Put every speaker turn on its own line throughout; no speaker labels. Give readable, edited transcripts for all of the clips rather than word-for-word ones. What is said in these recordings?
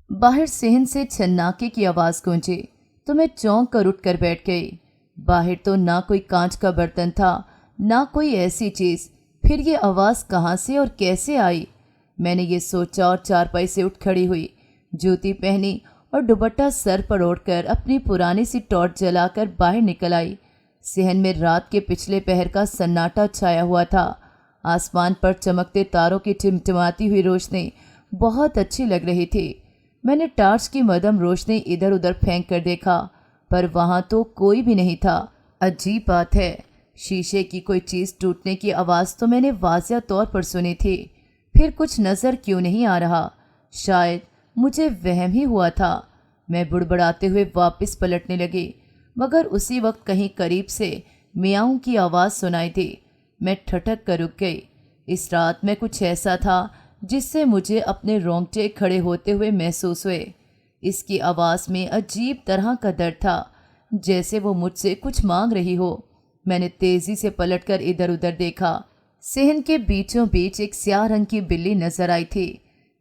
बाहर सेहन से छन्नाके की आवाज़ गूंजी तो मैं चौंक कर उठ कर बैठ गई। बाहर तो ना कोई कांच का बर्तन था, ना कोई ऐसी चीज़। फिर ये आवाज़ कहाँ से और कैसे आई? मैंने ये सोचा और चारपाई से उठ खड़ी हुई, जूती पहनी और दुपट्टा सर पर ओढ़कर अपनी पुरानी सी टॉर्च जलाकर बाहर निकल आई। सेहन में रात के पिछले पहर का सन्नाटा छाया हुआ था। आसमान पर चमकते तारों की टिमटिमाती हुई रोशनी बहुत अच्छी लग रही थी। मैंने टार्च की मदम रोशनी इधर उधर फेंक कर देखा, पर वहां तो कोई भी नहीं था। अजीब बात है, शीशे की कोई चीज़ टूटने की आवाज़ तो मैंने वाज़िया तौर पर सुनी थी, फिर कुछ नज़र क्यों नहीं आ रहा? शायद मुझे वहम ही हुआ था। मैं बुड़बड़ाते हुए वापस पलटने लगी, मगर उसी वक्त कहीं करीब से मियाऊं की आवाज़ सुनाई दी। मैं ठठक कर रुक गई। इस रात में कुछ ऐसा था जिससे मुझे अपने रोंगटे खड़े होते हुए महसूस हुए। इसकी आवाज़ में अजीब तरह का दर्द था, जैसे वो मुझसे कुछ मांग रही हो। मैंने तेज़ी से पलटकर इधर उधर देखा। सेहन के बीचों बीच एक स्याह रंग की बिल्ली नजर आई थी।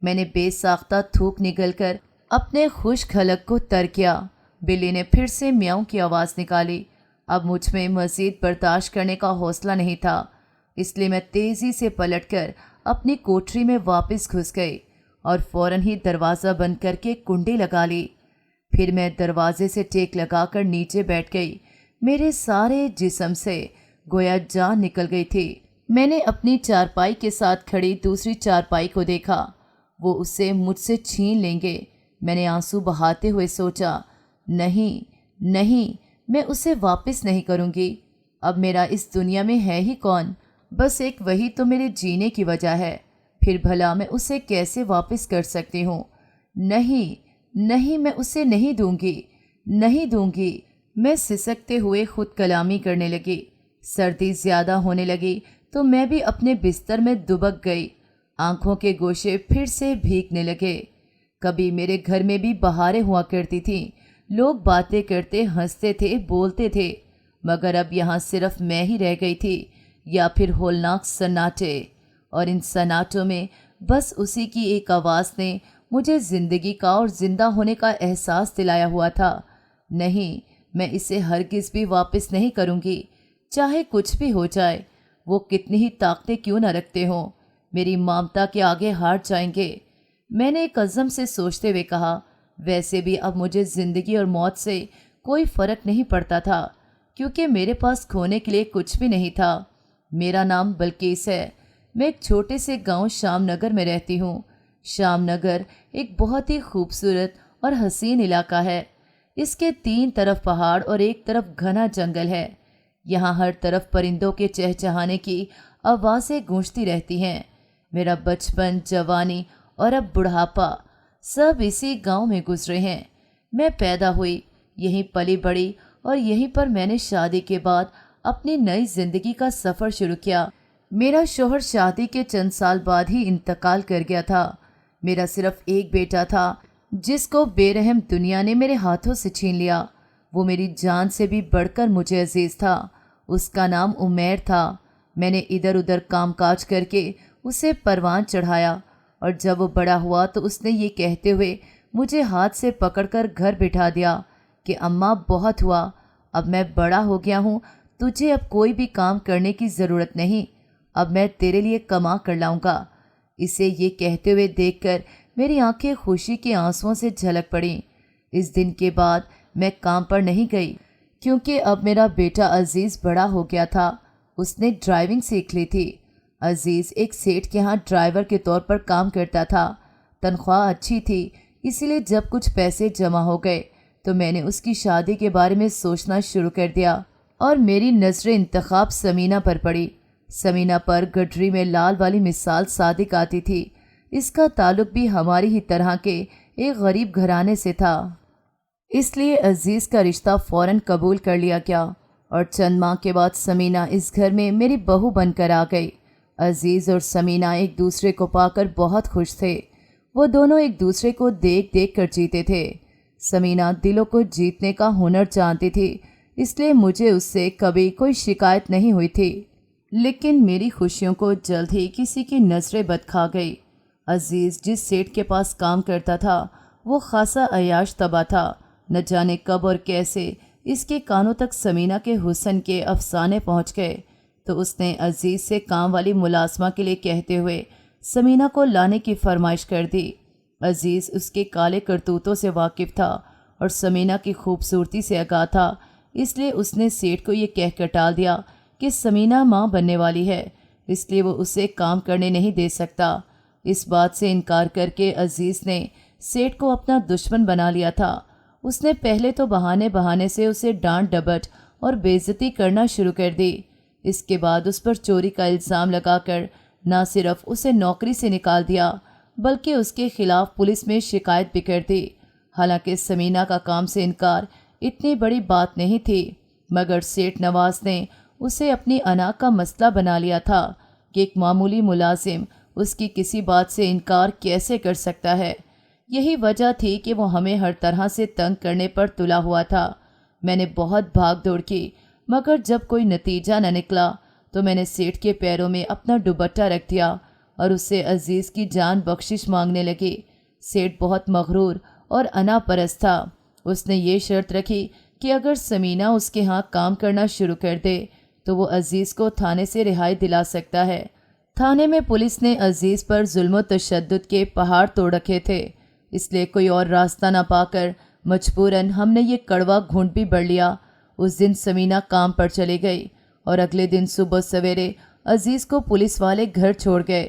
मैंने बेसाख्ता थूक निकलकर अपने खुश्क हलक को तर किया। बिल्ली ने फिर से म्याऊं की आवाज़ निकाली। अब मुझ में मज़ीद बर्दाश्त करने का हौसला नहीं था, इसलिए मैं तेज़ी से पलटकर अपनी कोठरी में वापस घुस गई और फौरन ही दरवाज़ा बंद करके कुंडी लगा ली। फिर मैं दरवाजे से टेक लगाकर नीचे बैठ गई। मेरे सारे जिस्म से गोया जान निकल गई थी। मैंने अपनी चारपाई के साथ खड़ी दूसरी चारपाई को देखा। वो उसे मुझसे छीन लेंगे। मैंने आंसू बहाते हुए सोचा, नहीं नहीं, मैं उसे वापस नहीं करूँगी। अब मेरा इस दुनिया में है ही कौन? बस एक वही तो मेरे जीने की वजह है। फिर भला मैं उसे कैसे वापस कर सकती हूँ? नहीं नहीं, मैं उसे नहीं दूंगी, नहीं दूंगी। मैं सिसकते हुए खुद कलामी करने लगी। सर्दी ज़्यादा होने लगी तो मैं भी अपने बिस्तर में दुबक गई। आंखों के गोशे फिर से भीगने लगे। कभी मेरे घर में भी बहारें हुआ करती थीं। लोग बातें करते, हंसते थे, बोलते थे, मगर अब यहाँ सिर्फ मैं ही रह गई थी, या फिर होलनाक सन्नाटे। और इन सन्नाटों में बस उसी की एक आवाज़ ने मुझे ज़िंदगी का और ज़िंदा होने का एहसास दिलाया हुआ था। नहीं, मैं इसे हरगिज़ भी वापस नहीं करूँगी, चाहे कुछ भी हो जाए। वो कितनी ही ताकतें क्यों न रखते हों, मेरी ममता के आगे हार जाएंगे। मैंने एक अज़म से सोचते हुए कहा, वैसे भी अब मुझे ज़िंदगी और मौत से कोई फ़र्क नहीं पड़ता था, क्योंकि मेरे पास खोने के लिए कुछ भी नहीं था। मेरा नाम बल्कीस है। मैं एक छोटे से गांव शामनगर में रहती हूँ। शामनगर एक बहुत ही खूबसूरत और हसीन इलाका है। इसके 3 तरफ पहाड़ और एक तरफ घना जंगल है। यहाँ हर तरफ परिंदों के चहचहाने की आवाज़ें गूंजती रहती हैं। मेरा बचपन, जवानी और अब बुढ़ापा सब इसी गांव में गुजरे हैं। मैं पैदा हुई, यहीं पली बड़ी और यहीं पर मैंने शादी के बाद अपनी नई जिंदगी का सफ़र शुरू किया। मेरा शौहर शादी के चंद साल बाद ही इंतकाल कर गया था। मेरा सिर्फ एक बेटा था, जिसको बेरहम दुनिया ने मेरे हाथों से छीन लिया। वो मेरी जान से भी बढ़कर मुझे अजीज़ था। उसका नाम उमैर था। मैंने इधर उधर कामकाज करके उसे परवान चढ़ाया, और जब वो बड़ा हुआ तो उसने ये कहते हुए मुझे हाथ से पकड़कर घर बिठा दिया कि अम्मा, बहुत हुआ, अब मैं बड़ा हो गया हूँ, तुझे अब कोई भी काम करने की ज़रूरत नहीं, अब मैं तेरे लिए कमा कर लाऊंगा। इसे ये कहते हुए देखकर मेरी आंखें खुशी के आंसुओं से झलक पड़ीं। इस दिन के बाद मैं काम पर नहीं गई, क्योंकि अब मेरा बेटा अजीज़ बड़ा हो गया था। उसने ड्राइविंग सीख ली थी। अजीज़ एक सेठ के यहाँ ड्राइवर के तौर पर काम करता था। तनख्वाह अच्छी थी, इसीलिए जब कुछ पैसे जमा हो गए तो मैंने उसकी शादी के बारे में सोचना शुरू कर दिया, और मेरी नज़र इंतखाब समीना पर पड़ी। समीना पर गडरी में लाल वाली मिसाल सादिक आती थी। इसका ताल्लुक भी हमारी ही तरह के एक गरीब घराने से था, इसलिए अजीज़ का रिश्ता फ़ौरन कबूल कर लिया गया, और चंद माह के बाद समीना इस घर में मेरी बहू बनकर आ गई। अजीज़ और समीना एक दूसरे को पाकर बहुत खुश थे। वो दोनों एक दूसरे को देख देख कर जीते थे। समीना दिलों को जीतने का हुनर जानती थी, इसलिए मुझे उससे कभी कोई शिकायत नहीं हुई थी। लेकिन मेरी खुशियों को जल्द ही किसी की नज़रें बद खा गई। अजीज़ जिस सेठ के पास काम करता था, وہ خاصا عیاش طبع تھا۔ نہ جانے کب اور کیسے اس کے کانوں تک سمینہ کے حسن کے افسانے پہنچ گئے تو اس نے عزیز سے کام والی ملازمہ کے لیے کہتے ہوئے سمینہ کو لانے کی فرمائش کر دی۔ عزیز اس کے کالے کرتوتوں سے واقف تھا اور سمینہ کی خوبصورتی سے آگاہ تھا، اس لیے اس نے سیٹھ کو یہ کہہ کر ٹال دیا کہ سمینہ ماں بننے والی ہے، اس لیے وہ اسے کام کرنے نہیں دے سکتا۔ اس بات سے انکار کر کے عزیز نے سیٹھ کو اپنا دشمن بنا لیا تھا۔ اس نے پہلے تو بہانے سے اسے ڈانٹ ڈپٹ اور بے عزتی کرنا شروع کر دی۔ اس کے بعد اس پر چوری کا الزام لگا کر نہ صرف اسے نوکری سے نکال دیا بلکہ اس کے خلاف پولیس میں شکایت بھی کر دی۔ حالانکہ سمینہ کا کام سے انکار اتنی بڑی بات نہیں تھی، مگر سیٹھ نواز نے اسے اپنی انا کا مسئلہ بنا لیا تھا کہ ایک معمولی ملازم اس کی کسی بات سے انکار کیسے کر سکتا ہے۔ یہی وجہ تھی کہ وہ ہمیں ہر طرح سے تنگ کرنے پر تلا ہوا تھا۔ میں نے بہت بھاگ دوڑ کی، مگر جب کوئی نتیجہ نہ نکلا تو میں نے سیٹھ کے پیروں میں اپنا دوپٹہ رکھ دیا اور اس سے عزیز کی جان بخشش مانگنے لگی۔ سیٹھ بہت مغرور اور انا پرست تھا۔ اس نے یہ شرط رکھی کہ اگر سمینہ اس کے ہاں کام کرنا شروع کر دے تو وہ عزیز کو تھانے سے رہائی دلا سکتا ہے۔ تھانے میں پولیس نے عزیز پر ظلم و تشدد کے پہاڑ توڑ رکھے تھے، اس لیے کوئی اور راستہ نہ پا کر مجبوراً ہم نے یہ کڑوا گھونٹ بھی بڑھ لیا۔ اس دن سمینہ کام پر چلی گئی اور اگلے دن صبح سویرے عزیز کو پولیس والے گھر چھوڑ گئے۔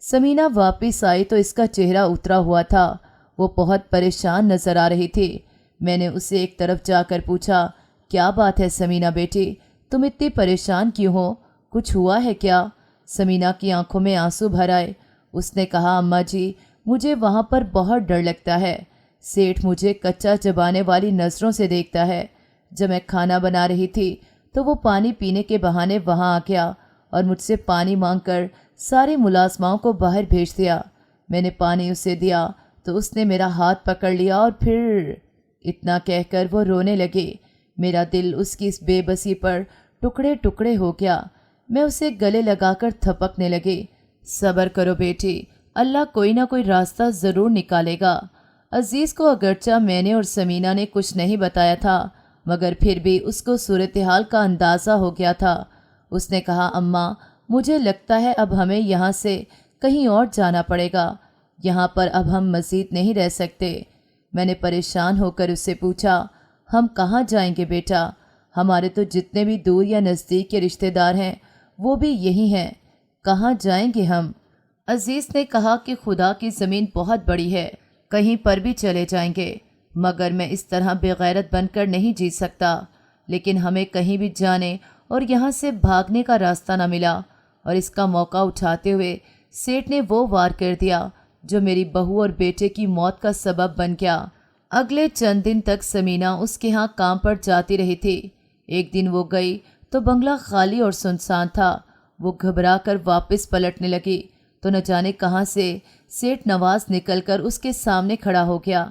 سمینہ واپس آئی تو اس کا چہرہ اترا ہوا تھا، وہ بہت پریشان نظر آ رہی تھی۔ میں نے اسے ایک طرف جا کر پوچھا، کیا بات ہے سمینہ بیٹی، تم اتنی پریشان کیوں ہو؟ کچھ ہوا ہے کیا؟ سمینہ کی آنکھوں میں آنسو بھر آئے۔ اس نے کہا، اماں جی مجھے وہاں پر بہت ڈر لگتا ہے۔ سیٹھ مجھے کچا چبانے والی نظروں سے دیکھتا ہے۔ جب میں کھانا بنا رہی تھی تو وہ پانی پینے کے بہانے وہاں آ گیا اور مجھ سے پانی مانگ کر ساری ملازماؤں کو باہر بھیج دیا۔ میں نے پانی اسے دیا تو اس نے میرا ہاتھ پکڑ لیا اور پھر اتنا کہہ کر وہ رونے لگی۔ میرا دل اس کی اس بے بسی پر ٹکڑے ٹکڑے ہو گیا۔ میں اسے گلے لگا کر تھپکنے لگی۔ صبر کرو بیٹی، اللہ کوئی نہ کوئی راستہ ضرور نکالے گا۔ عزیز کو اگرچہ میں نے اور سمینہ نے کچھ نہیں بتایا تھا مگر پھر بھی اس کو صورتحال کا اندازہ ہو گیا تھا۔ اس نے کہا، اماں مجھے لگتا ہے اب ہمیں یہاں سے کہیں اور جانا پڑے گا، یہاں پر اب ہم مزید نہیں رہ سکتے۔ میں نے پریشان ہو کر اس سے پوچھا، ہم کہاں جائیں گے بیٹا؟ ہمارے تو جتنے بھی دور یا نزدیک کے رشتہ دار ہیں وہ بھی یہی ہیں، کہاں جائیں گے ہم؟ عزیز نے کہا کہ خدا کی زمین بہت بڑی ہے، کہیں پر بھی چلے جائیں گے، مگر میں اس طرح بے غیرت بن کر نہیں جی سکتا۔ لیکن ہمیں کہیں بھی جانے اور یہاں سے بھاگنے کا راستہ نہ ملا اور اس کا موقع اٹھاتے ہوئے سیٹھ نے وہ وار کر دیا جو میری بہو اور بیٹے کی موت کا سبب بن گیا۔ اگلے چند دن تک سمینہ اس کے ہاں کام پر جاتی رہی تھی۔ ایک دن وہ گئی تو بنگلہ خالی اور سنسان تھا۔ وہ گھبرا کر واپس پلٹنے لگی تو نہ جانے کہاں سے سیٹھ نواز نکل کر اس کے سامنے کھڑا ہو گیا۔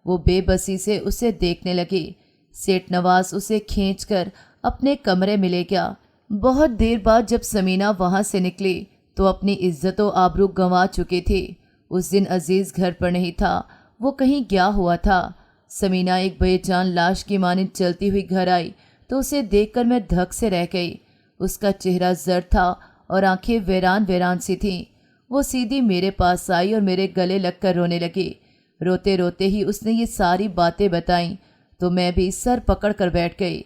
وہ بے بسی سے اسے دیکھنے لگی۔ سیٹھ نواز اسے کھینچ کر اپنے کمرے میں لے گیا۔ بہت دیر بعد جب سمینہ وہاں سے نکلی تو اپنی عزت و آبرو گنوا چکی تھی۔ اس دن عزیز گھر پر نہیں تھا، وہ کہیں گیا ہوا تھا۔ سمینہ ایک بے جان لاش کی مانند چلتی ہوئی گھر آئی تو اسے دیکھ کر میں دھک سے رہ گئی۔ اس کا چہرہ زرد تھا اور آنکھیں ویران ویران سی تھیں۔ وہ سیدھی میرے پاس آئی اور میرے گلے لگ کر رونے لگی۔ روتے روتے ہی اس نے یہ ساری باتیں بتائیں تو میں بھی سر پکڑ کر بیٹھ گئی۔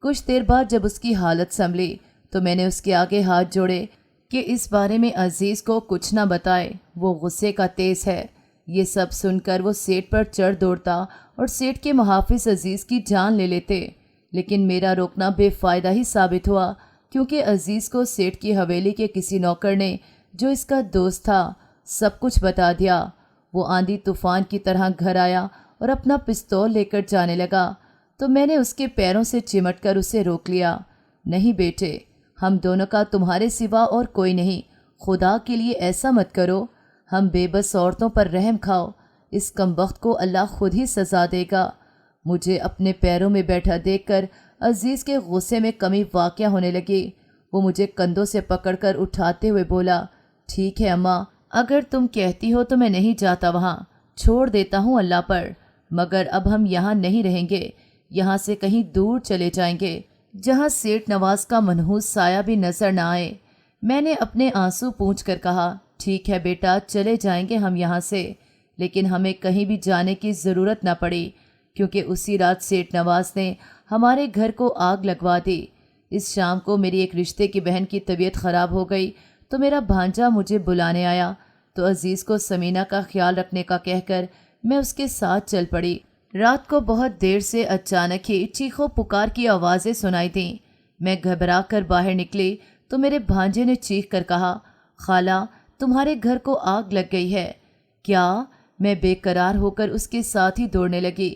کچھ دیر بعد جب اس کی حالت سنبھلی تو میں نے اس کے آگے ہاتھ جوڑے کہ اس بارے میں عزیز کو کچھ نہ بتائے، وہ غصے کا تیز ہے۔ یہ سب سن کر وہ سیٹھ پر چڑھ دوڑتا اور سیٹھ کے محافظ عزیز کی جان لے لیتے، لیکن میرا روکنا بے فائدہ ہی ثابت ہوا کیونکہ عزیز کو سیٹھ کی حویلی کے کسی نوکر نے جو اس کا دوست تھا سب کچھ بتا دیا۔ وہ آندھی طوفان کی طرح گھر آیا اور اپنا پستول لے کر جانے لگا تو میں نے اس کے پیروں سے چمٹ کر اسے روک لیا۔ نہیں بیٹے، ہم دونوں کا تمہارے سوا اور کوئی نہیں، خدا کے لیے ایسا مت کرو، ہم بے بس عورتوں پر رحم کھاؤ، اس کمبخت کو اللہ خود ہی سزا دے گا۔ مجھے اپنے پیروں میں بیٹھا دیکھ کر عزیز کے غصے میں کمی واقع ہونے لگی۔ وہ مجھے کندھوں سے پکڑ کر اٹھاتے ہوئے بولا، ٹھیک ہے اماں، اگر تم کہتی ہو تو میں نہیں جاتا وہاں، چھوڑ دیتا ہوں اللہ پر۔ मगर अब हम यहाँ नहीं रहेंगे, यहाँ से कहीं दूर चले जाएंगे जहाँ सेठ नवाज का मनहूस साया भी नजर न आए। मैंने अपने आंसू पोंछ कर कहा, ठीक है बेटा, चले जाएंगे हम यहाँ से, लेकिन हमें कहीं भी जाने की ज़रूरत न पड़ी, क्योंकि उसी रात सेठ नवाज ने हमारे घर को आग लगवा दी। इस शाम को मेरी एक रिश्ते की बहन की तबीयत ख़राब हो गई तो मेरा भांजा मुझे बुलाने आया, तो अजीज़ को समीना का ख्याल रखने का कहकर मैं उसके साथ चल पड़ी। रात को बहुत देर से अचानक ही चीखों पुकार की आवाज़ें सुनाई दीं। मैं घबरा कर बाहर निकली तो मेरे भांजे ने चीख कर कहा, खाला, तुम्हारे घर को आग लग गई है क्या? मैं बेकरार होकर उसके साथ ही दौड़ने लगी।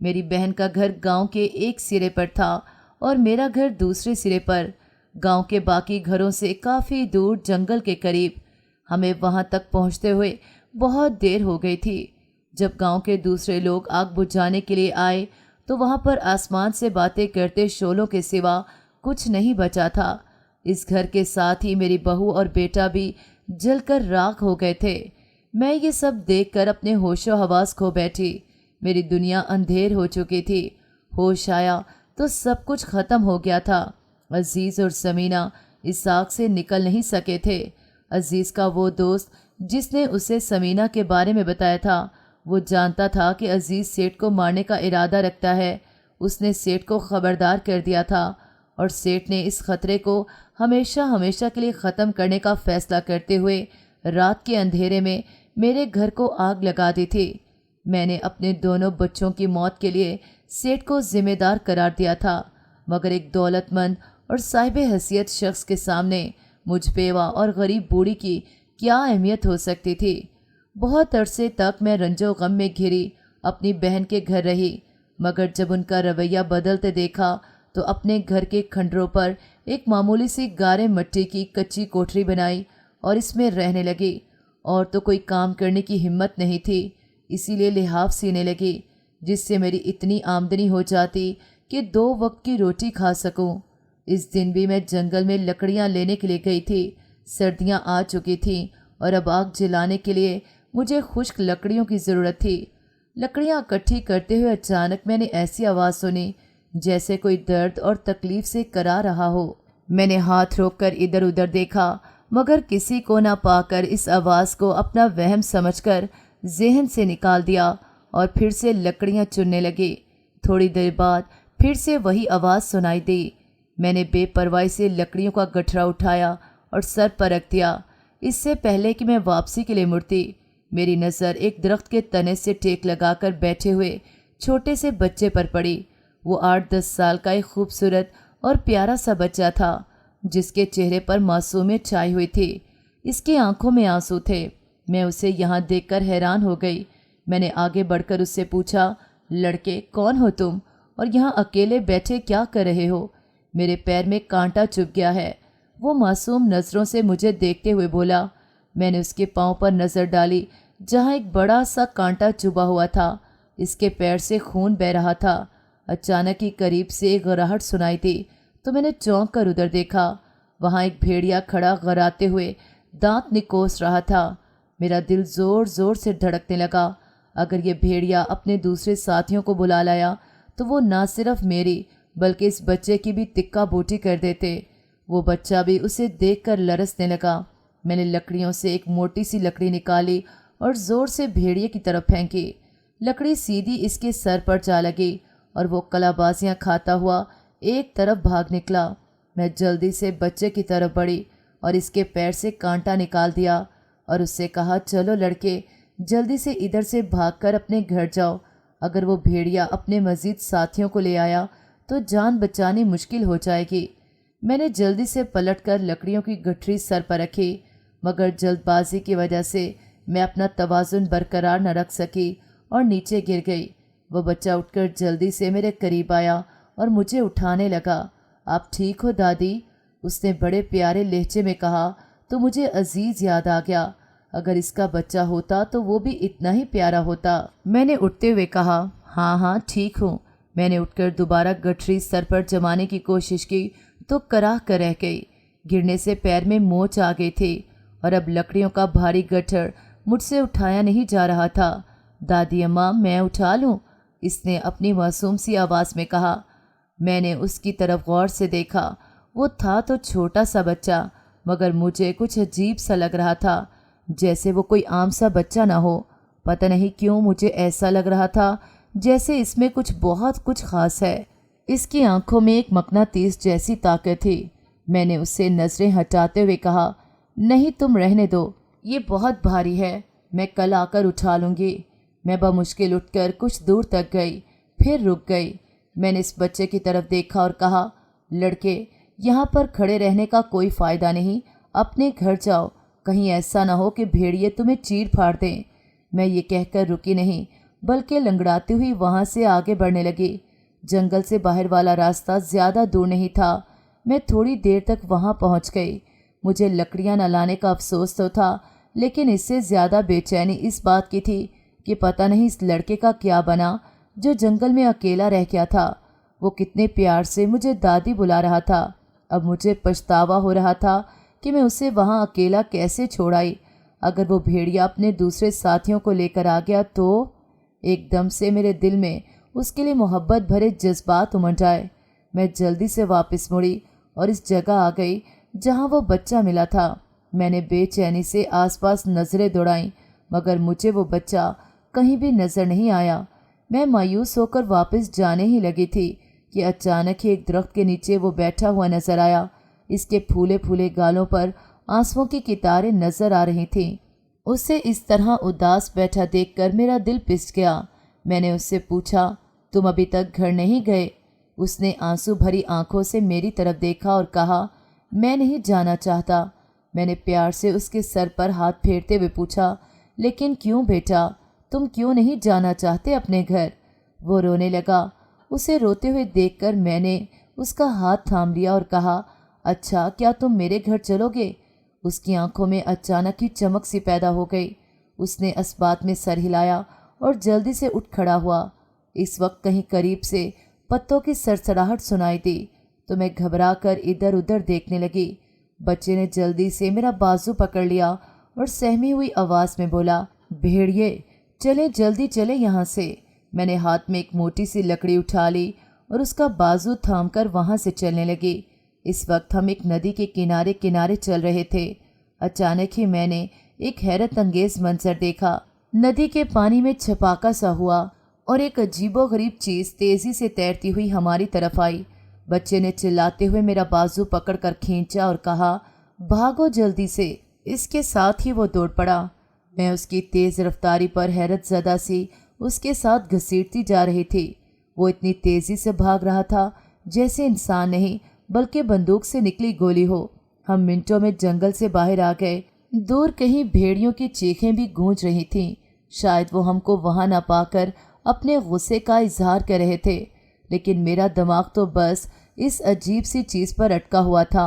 मेरी बहन का घर गांव के एक सिरे पर था और मेरा घर दूसरे सिरे पर, गांव के बाकी घरों से काफ़ी दूर जंगल के करीब। हमें वहां तक पहुंचते हुए बहुत देर हो गई थी। जब गांव के दूसरे लोग आग बुझाने के लिए आए तो वहां पर आसमान से बातें करते शोलों के सिवा कुछ नहीं बचा था। इस घर के साथ ही मेरी बहू और बेटा भी जलकर राख हो गए थे। मैं ये सब देखकर अपने होशो हवास खो बैठी। मेरी दुनिया अंधेर हो चुकी थी। होश आया तो सब कुछ ख़त्म हो गया था। अजीज़ और समीना इस आग से निकल नहीं सके थे। अजीज़ का वो दोस्त जिसने उसे समीना के बारे में बताया था, वो जानता था कि अजीज़ सेठ को मारने का इरादा रखता है। उसने सेठ को खबरदार कर दिया था और सेठ ने इस खतरे को हमेशा हमेशा के लिए ख़त्म करने का फ़ैसला करते हुए रात के अंधेरे में मेरे घर को आग लगा दी थी। मैंने अपने दोनों बच्चों की मौत के लिए सेठ को ज़िम्मेदार करार दिया था, मगर एक दौलतमंद और साहिब हैसियत शख्स के सामने मुझ बेवा और गरीब बूढ़ी की क्या अहमियत हो सकती थी। बहुत अरसे तक मैं रंजो गम में घिरी अपनी बहन के घर रही, मगर जब उनका रवैया बदलते देखा तो अपने घर के खंडरों पर एक मामूली सी गारे मिट्टी की कच्ची कोठरी बनाई और इसमें रहने लगी। और तो कोई काम करने की हिम्मत नहीं थी, इसीलिए लिहाफ सीने लगी, जिससे मेरी इतनी आमदनी हो जाती कि 2 वक्त की रोटी खा सकूं। इस दिन भी मैं जंगल में लकड़ियां लेने के लिए गई थी। सर्दियां आ चुकी थीं और अब आग जलाने के लिए मुझे खुश्क लकड़ियों की ज़रूरत थी। लकड़ियां इकट्ठी करते हुए अचानक मैंने ऐसी आवाज़ सुनी जैसे कोई दर्द और तकलीफ से करा रहा हो। मैंने हाथ रोककर इधर उधर देखा, मगर किसी को ना पाकर इस आवाज़ को अपना वहम समझकर जहन से निकाल दिया और फिर से लकड़ियां चुनने लगी। थोड़ी देर बाद फिर से वही आवाज़ सुनाई दी। मैंने बेपरवाही से लकड़ियों का गठरा उठाया और सर पर रख दिया। इससे पहले कि मैं वापसी के लिए मुड़ती, मेरी नज़र एक दरख्त के तने से टेक लगाकर बैठे हुए छोटे से बच्चे पर पड़ी। वो 8-10 साल का एक खूबसूरत और प्यारा सा बच्चा था, जिसके चेहरे पर मासूमियत छाई हुई थी। इसकी आंखों में आंसू थे। मैं उसे यहाँ देखकर हैरान हो गई। मैंने आगे बढ़कर उससे पूछा, लड़के, कौन हो तुम और यहाँ अकेले बैठे क्या कर रहे हो? मेरे पैर में कांटा चुभ गया है। वो मासूम नज़रों से मुझे देखते हुए बोला। मैंने उसके पाँव पर नज़र डाली जहाँ एक बड़ा सा कांटा चुभा हुआ था। इसके पैर से खून बह रहा था। अचानक ही करीब से एक गराहट सुनाई दी तो मैंने चौंक कर उधर देखा। वहाँ एक भेड़िया खड़ा गराते हुए दांत निकोस रहा था। मेरा दिल ज़ोर ज़ोर से धड़कने लगा। अगर ये भेड़िया अपने दूसरे साथियों को बुला लाया तो वो ना सिर्फ मेरी बल्कि इस बच्चे की भी तिक्का बोटी कर देते। वो बच्चा भी उसे देखकर लरसने लगा। मैंने लकड़ियों से एक मोटी सी लकड़ी निकाली और ज़ोर से भेड़िए की तरफ फेंकी। लकड़ी सीधी इसके सर पर जा लगी और वो कलाबाजियाँ खाता हुआ एक तरफ भाग निकला। मैं जल्दी से बच्चे की तरफ बढ़ी और इसके पैर से कांटा निकाल दिया और उससे कहा, चलो लड़के, जल्दी से इधर से भागकर अपने घर जाओ। अगर वो भेड़िया अपने मज़ीद साथियों को ले आया तो जान बचानी मुश्किल हो जाएगी। मैंने जल्दी से पलटकर लकड़ियों की गठरी सर पर रखी, मगर जल्दबाजी की वजह से मैं अपना तवाज़ुन बरकरार न रख सकी और नीचे गिर गई। वो बच्चा उठकर जल्दी से मेरे करीब आया और मुझे उठाने लगा। आप ठीक हो दादी? उसने बड़े प्यारे लहजे में कहा तो मुझे अजीज़ याद आ गया। अगर इसका बच्चा होता तो वो भी इतना ही प्यारा होता। मैंने उठते हुए कहा, हाँ हाँ ठीक हूँ। मैंने उठकर दोबारा गठरी सर पर जमाने की कोशिश की तो कराह कर रह गई। गिरने से पैर में मोच आ गई थी और अब लकड़ियों का भारी गट्ठर मुझसे उठाया नहीं जा रहा था। दादी अम्मा, मैं उठा लूँ? اس نے اپنی मासूम सी आवाज़ में कहा। मैंने उसकी तरफ गौर से देखा। वो था तो छोटा सा बच्चा, मगर मुझे कुछ अजीब सा लग रहा था, जैसे वो कोई आम सा बच्चा ना हो। पता नहीं क्यों मुझे ऐसा लग रहा था जैसे इसमें बहुत कुछ ख़ास है। इसकी आंखों में एक मकनातीस जैसी ताकत थी। मैंने उससे नज़रें हटाते हुए कहा, नहीं तुम रहने दो, ये बहुत भारी है, मैं कल आकर उठा लूँगी। मैं बमुश्किल उठकर कुछ दूर तक गई, फिर रुक गई। मैंने इस बच्चे की तरफ देखा और कहा, लड़के, यहाँ पर खड़े रहने का कोई फ़ायदा नहीं, अपने घर जाओ, कहीं ऐसा ना हो कि भेड़िए तुम्हें चीर फाड़ दें। मैं ये कहकर रुकी नहीं, बल्कि लंगड़ाती हुई वहाँ से आगे बढ़ने लगी। जंगल से बाहर वाला रास्ता ज़्यादा दूर नहीं था। मैं थोड़ी देर तक वहाँ पहुँच गई। मुझे लकड़ियाँ न लाने का अफसोस तो था, लेकिन इससे ज़्यादा बेचैनी इस बात की थी कि पता नहीं इस लड़के का क्या बना जो जंगल में अकेला रह गया था। वो कितने प्यार से मुझे दादी बुला रहा था। अब मुझे पछतावा हो रहा था कि मैं उसे वहाँ अकेला कैसे छोड़ आई। अगर वो भेड़िया अपने दूसरे साथियों को लेकर आ गया तो एकदम से मेरे दिल में उसके लिए मोहब्बत भरे जज्बात उमड़ आए। मैं जल्दी से वापस मुड़ी और इस जगह आ गई जहाँ वो बच्चा मिला था। मैंने बेचैनी से आसपास नज़रें दौड़ाईं, मगर मुझे वो बच्चा कहीं भी नज़र नहीं आया। मैं मायूस होकर वापस जाने ही लगी थी कि अचानक ही एक दरख्त के नीचे वो बैठा हुआ नजर आया। इसके फूले फूले गालों पर आंसुओं की कितारें नजर आ रही थीं। उसे इस तरह उदास बैठा देखकर मेरा दिल पिस गया। मैंने उससे पूछा, तुम अभी तक घर नहीं गए? उसने आंसू भरी आंखों से मेरी तरफ देखा और कहा, मैं नहीं जाना चाहता। मैंने प्यार से उसके सर पर हाथ फेरते हुए पूछा, लेकिन क्यों बेटा, तुम क्यों नहीं जाना चाहते अपने घर? वो रोने लगा। उसे रोते हुए देखकर मैंने उसका हाथ थाम लिया और कहा, अच्छा क्या तुम मेरे घर चलोगे? उसकी आंखों में अचानक ही चमक सी पैदा हो गई। उसने इस बात में सर हिलाया और जल्दी से उठ खड़ा हुआ। इस वक्त कहीं करीब से पत्तों की सरसराहट सुनाई दी तो मैं घबरा कर इधर उधर देखने लगी। बच्चे ने जल्दी से मेरा बाजू पकड़ लिया और सहमी हुई आवाज़ में बोला, भेड़िए चले, जल्दी चले यहाँ से। मैंने हाथ में एक मोटी सी लकड़ी उठा ली और उसका बाजू थामकर वहाँ से चलने लगी। इस वक्त हम एक नदी के किनारे किनारे चल रहे थे। अचानक ही मैंने एक हैरत अंगेज मंजर देखा। नदी के पानी में छपाका सा हुआ और एक अजीबोगरीब चीज़ तेज़ी से तैरती हुई हमारी तरफ आई। बच्चे ने चिल्लाते हुए मेरा बाजू पकड़कर खींचा और कहा, भागो जल्दी से। इसके साथ ही वो दौड़ पड़ा। मैं उसकी तेज़ रफ्तारी पर हैरत ज़दा सी उसके साथ घसीटती जा रही थी। वो इतनी तेज़ी से भाग रहा था जैसे इंसान नहीं बल्कि बंदूक से निकली गोली हो। हम मिनटों में जंगल से बाहर आ गए। दूर कहीं भेड़ियों की चीखें भी गूंज रही थीं। शायद वो हमको वहाँ न पाकर अपने गुस्से का इजहार कर रहे थे, लेकिन मेरा दिमाग तो बस इस अजीब सी चीज़ पर अटका हुआ था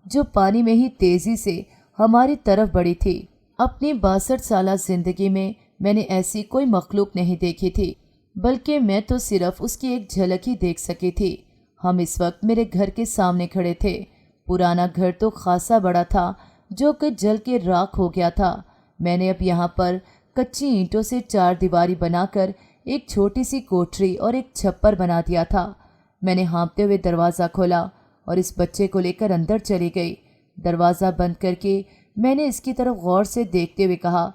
जो पानी में ही तेज़ी से हमारी तरफ बढ़ी थी। अपनी 62 साला ज़िंदगी में मैंने ऐसी कोई मखलूक नहीं देखी थी, बल्कि मैं तो सिर्फ उसकी एक झलक ही देख सकी थी। हम इस वक्त मेरे घर के सामने खड़े थे। पुराना घर तो खासा बड़ा था जो कि जल के राख हो गया था। मैंने अब यहाँ पर कच्ची ईंटों से 4 दीवारी बनाकर एक छोटी सी कोठरी और एक छप्पर बना दिया था। मैंने हाँफते हुए दरवाज़ा खोला और इस बच्चे को लेकर अंदर चली गई। दरवाज़ा बंद करके मैंने इसकी तरफ गौर से देखते हुए कहा,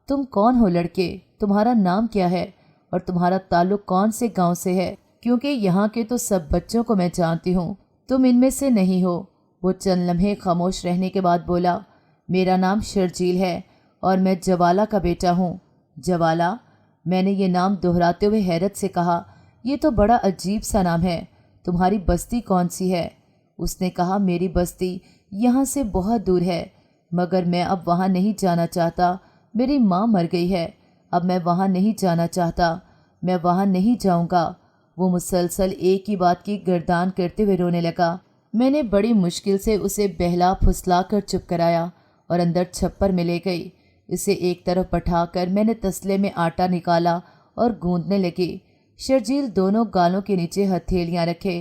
तुम कौन हो लड़के? तुम्हारा नाम क्या है और तुम्हारा ताल्लुक़ कौन से गांव से है? क्योंकि यहाँ के तो सब बच्चों को मैं जानती हूँ, तुम इनमें से नहीं हो। वो चंद लम्हे खामोश रहने के बाद बोला, मेरा नाम शर्जील है और मैं जवाला का बेटा हूँ। जवाला? मैंने ये नाम दोहराते हुए हैरत से कहा, ये तो बड़ा अजीब सा नाम है। तुम्हारी बस्ती कौन सी है? उसने कहा, मेरी बस्ती यहाँ से बहुत दूर है, मगर मैं अब वहाँ नहीं जाना चाहता। मेरी माँ मर गई है, अब मैं वहाँ नहीं जाना चाहता। मैं वहाँ नहीं जाऊँगा। वो मुसलसल एक ही बात की गर्दान करते हुए रोने लगा। मैंने बड़ी मुश्किल से उसे बहला फुसला कर चुप कराया और अंदर छप्पर में ले गई। इसे एक तरफ बैठाकर मैंने तसले में आटा निकाला और गूंदने लगी। शर्जील दोनों गालों के नीचे हथेलियाँ रखे